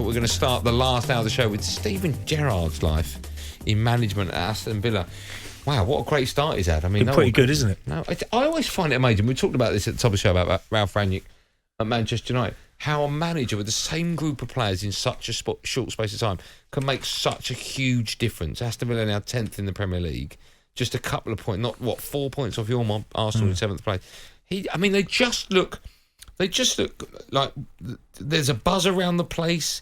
we're going to start the last hour of the show with Steven Gerrard's life in management at Aston Villa. Wow, what a great start he's had. I mean, pretty good, isn't it? No, I always find it amazing. We talked about this at the top of the show about Ralph Rangnick at Manchester United. How a manager with the same group of players in such a short space of time can make such a huge difference. Aston Villa now 10th in the Premier League, just a couple of points, 4 points off your mob, Arsenal in 7th place. They just look like there's a buzz around the place.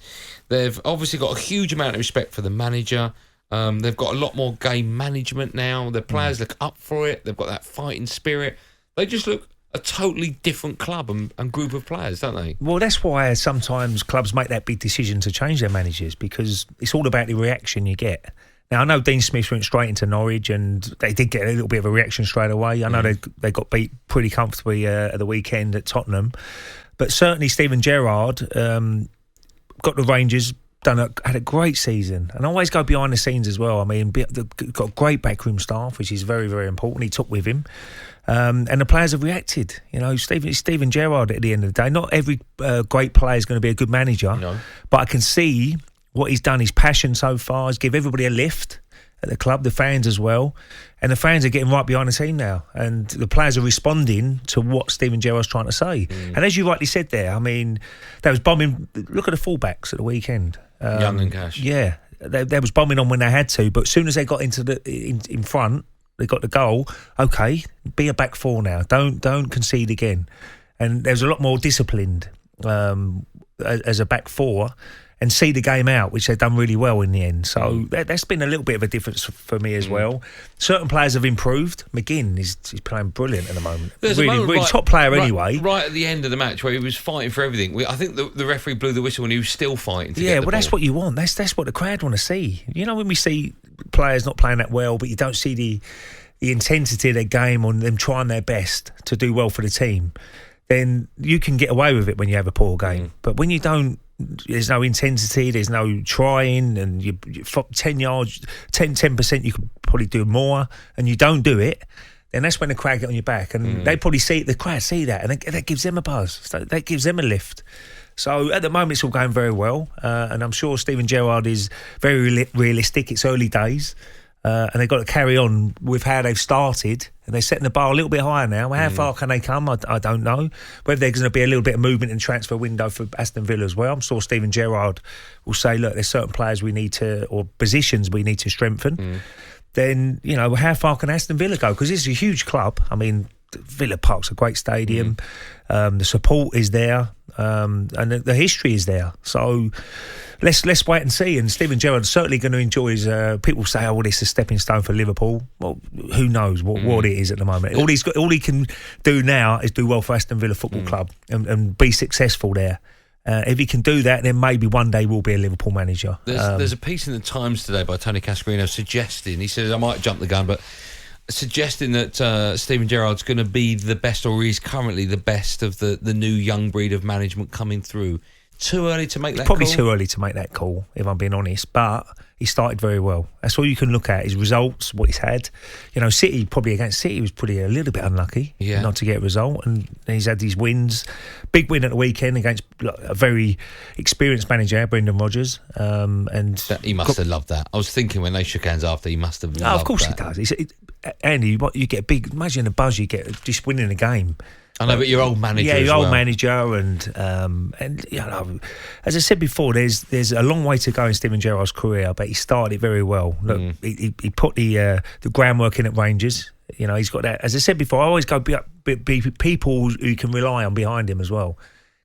They've obviously got a huge amount of respect for the manager. They've got a lot more game management now. The players look up for it. They've got that fighting spirit. They just look a totally different club and group of players, don't they? Well, that's why sometimes clubs make that big decision to change their managers, because it's all about the reaction you get. Now, I know Dean Smith went straight into Norwich and they did get a little bit of a reaction straight away. I know they got beat pretty comfortably at the weekend at Tottenham. But certainly Steven Gerrard got the Rangers, had a great season. And I always go behind the scenes as well. I mean, got a great backroom staff, which is very, very important. He took with him. And the players have reacted. You know, Steven Gerrard at the end of the day. Not every great player is going to be a good manager. No. But I can see what he's done, his passion so far, is give everybody a lift at the club, the fans as well. And the fans are getting right behind the team now. And the players are responding to what Steven Gerrard's trying to say. And as you rightly said there, I mean, they was bombing. Look at the fullbacks at the weekend. Young and Cash. Yeah. They was bombing on when they had to. But as soon as they got into in front, they got the goal. Okay, be a back four now. Don't concede again. And there's a lot more disciplined as a back four, and see the game out, which they've done really well in the end. So that's been a little bit of a difference for me as well. Certain players have improved. McGinn is playing brilliant at the moment. There's really top player anyway. Right at the end of the match where he was fighting for everything. I think the referee blew the whistle and he was still fighting to get the ball. That's what you want. That's what the crowd want to see. You know, when we see players not playing that well, but you don't see the intensity of their game on them trying their best to do well for the team, then you can get away with it when you have a poor game. But when you don't, there's no intensity, there's no trying, and you 10 yards, 10% you could probably do more, and you don't do it, then that's when the crowd get on your back. And they probably the crowd see that, and that gives them a buzz. That gives them a lift. So at the moment, it's all going very well. And I'm sure Steven Gerrard is very realistic. It's early days. And they've got to carry on with how they've started. And they're setting the bar a little bit higher now. How far can they come? I don't know. Whether there's going to be a little bit of movement in transfer window for Aston Villa as well. I'm sure Steven Gerrard will say, look, there's certain players we need to, or positions we need to strengthen. Then, you know, how far can Aston Villa go? Because it's a huge club. I mean, Villa Park's a great stadium. The support is there. And the history is there. So let's wait and see. And Steven Gerrard's certainly going to enjoy his. People say, "Oh, well, it's a stepping stone for Liverpool." Well, who knows what it is at the moment? All he can do now is do well for Aston Villa Football Club and be successful there. If he can do that, then maybe one day we'll be a Liverpool manager. There's a piece in the Times today by Tony Cascarino suggesting. He says, I might jump the gun, but suggesting that Steven Gerrard's going to be the best, or he's currently the best of the new young breed of management coming through. Too early to make that call? Probably too early to make that call, if I'm being honest. But he started very well. That's all you can look at, his results, what he's had. You know, against City was probably a little bit unlucky not to get a result. And he's had these wins. Big win at the weekend against a very experienced manager, Brendan Rodgers. He must have loved that. I was thinking when they shook hands after, he must have loved that. Of course he does. Andy, you get a big, imagine the buzz you get just winning a game. I know, but your old manager as well. Old manager, and you know, as I said before, there's a long way to go in Steven Gerrard's career, but he started it very well. Look, he put the groundwork in at Rangers. You know, he's got that. As I said before, I always go be people who can rely on behind him as well,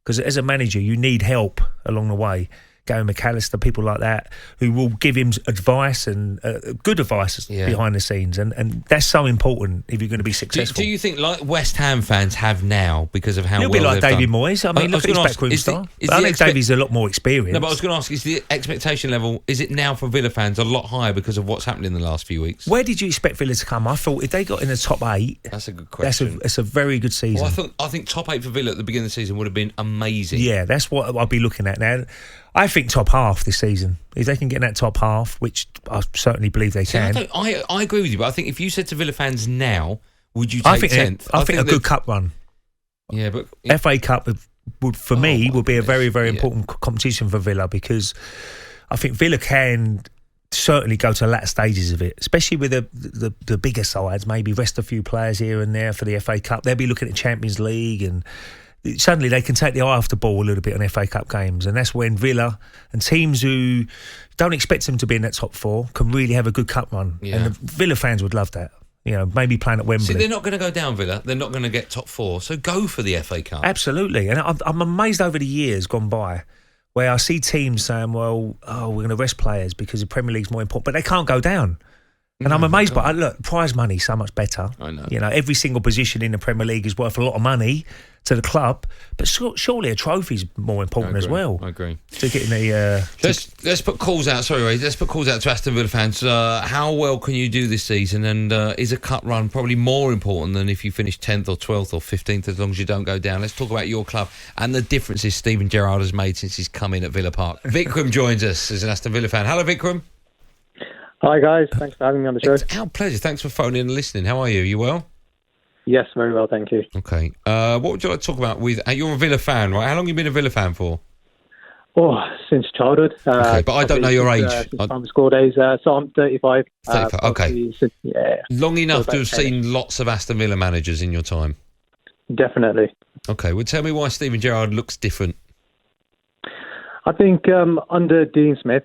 because as a manager, you need help along the way. Gary McAllister, people like that, who will give him advice and good advice behind the scenes. And that's so important if you're going to be successful. Do you think, like West Ham fans have now, because of how well they've done? A little bit like David Moyes. I mean, look at his backroom star. I think Davy's a lot more experienced. No, but I was going to ask, is the expectation level, is it now for Villa fans a lot higher because of what's happened in the last few weeks? Where did you expect Villa to come? I thought if they got in the top 8... That's a good question. That's a very good season. Well, I think top 8 for Villa at the beginning of the season would have been amazing. Yeah, that's what I'll be looking at now. I think top half this season. If they can get in that top half, which I certainly believe they can. I agree with you, but I think if you said to Villa fans now, would you take 10th? I think a good cup run. Yeah, but... FA Cup with would be a very, very important competition for Villa, because I think Villa can certainly go to latter stages of it, especially with the bigger sides, maybe rest a few players here and there for the FA Cup. They'll be looking at Champions League, and suddenly they can take the eye off the ball a little bit on FA Cup games, and that's when Villa and teams who don't expect them to be in that top four can really have a good cup run. And the Villa fans would love that. Maybe playing at Wembley. See, they're not going to go down, Villa. They're not going to get top four, so go for the FA Cup. Absolutely. And I'm amazed over the years gone by where I see teams saying, well, we're going to rest players because the Premier League's more important, but they can't go down. And I'm amazed by look, prize money is so much better. I know. Every single position in the Premier League is worth a lot of money to the club, but surely a trophy's more important as well. I agree. To get in the let's put calls out. Sorry, Ray. Let's put calls out to Aston Villa fans. How well can you do this season? And is a cup run probably more important than if you finish 10th or 12th or 15th, as long as you don't go down? Let's talk about your club and the differences Steven Gerrard has made since he's come in at Villa Park. Vikram joins us as an Aston Villa fan. Hello, Vikram. Hi guys, thanks for having me on the show. It's our pleasure. Thanks for phoning and listening. How are you? You well? Yes, very well, thank you. Okay. What would you like to talk about with... you're a Villa fan, right? How long have you been a Villa fan for? Since childhood. Okay, but I don't know your age. Since primary school days. So I'm 35. 35, okay. Yeah. Long enough to have seen lots of Aston Villa managers in your time? Definitely. Okay, well tell me why Steven Gerrard looks different. I think under Dean Smith,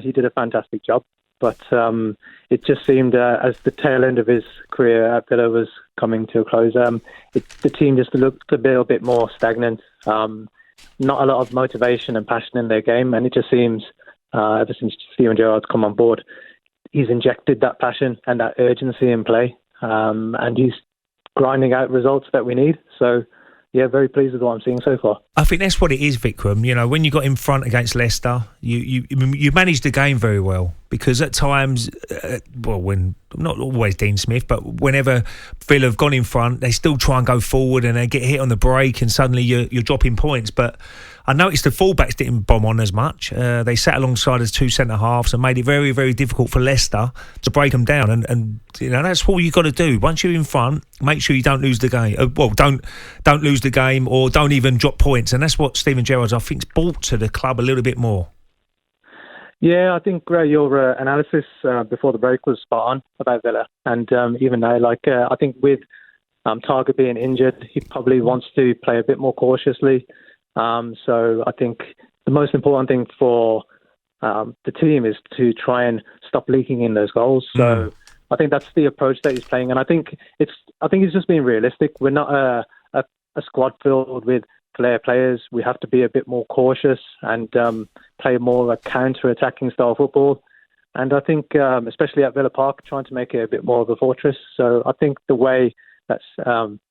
he did a fantastic job. But it just seemed as the tail end of his career at Villa was coming to a close, the team just looked a little bit more stagnant. Not a lot of motivation and passion in their game, and it just seems ever since Steven Gerrard's come on board, he's injected that passion and that urgency in play, and he's grinding out results that we need. So, yeah, very pleased with what I'm seeing so far. I think that's what it is, Vikram. When you got in front against Leicester, you managed the game very well, because at times, when not always Dean Smith, but whenever Villa have gone in front, they still try and go forward and they get hit on the break, and suddenly you're dropping points. But I noticed the fullbacks didn't bomb on as much. They sat alongside as two centre halves and made it very, very difficult for Leicester to break them down. And that's all you got to do. Once you're in front, make sure you don't lose the game. Don't lose the game, or don't even drop points. And that's what Steven Gerrard, I think, brought to the club a little bit more. Yeah, I think your analysis before the break was spot on about Villa. And even now, I think with Target being injured, he probably wants to play a bit more cautiously. So I think the most important thing for the team is to try and stop leaking in those goals. So I think that's the approach that he's playing. And I think he's just being realistic. We're not a squad filled with flair players. We have to be a bit more cautious and play more a counter-attacking style football. And I think, especially at Villa Park, trying to make it a bit more of a fortress. So I think the way that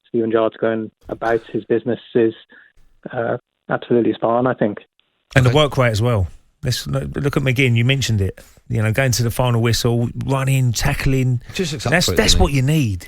Steven Gerrard's going about his business is absolutely spot on, I think. And the work rate as well. Let's look at McGinn. You mentioned it. Going to the final whistle, running, tackling. Just that's what you need.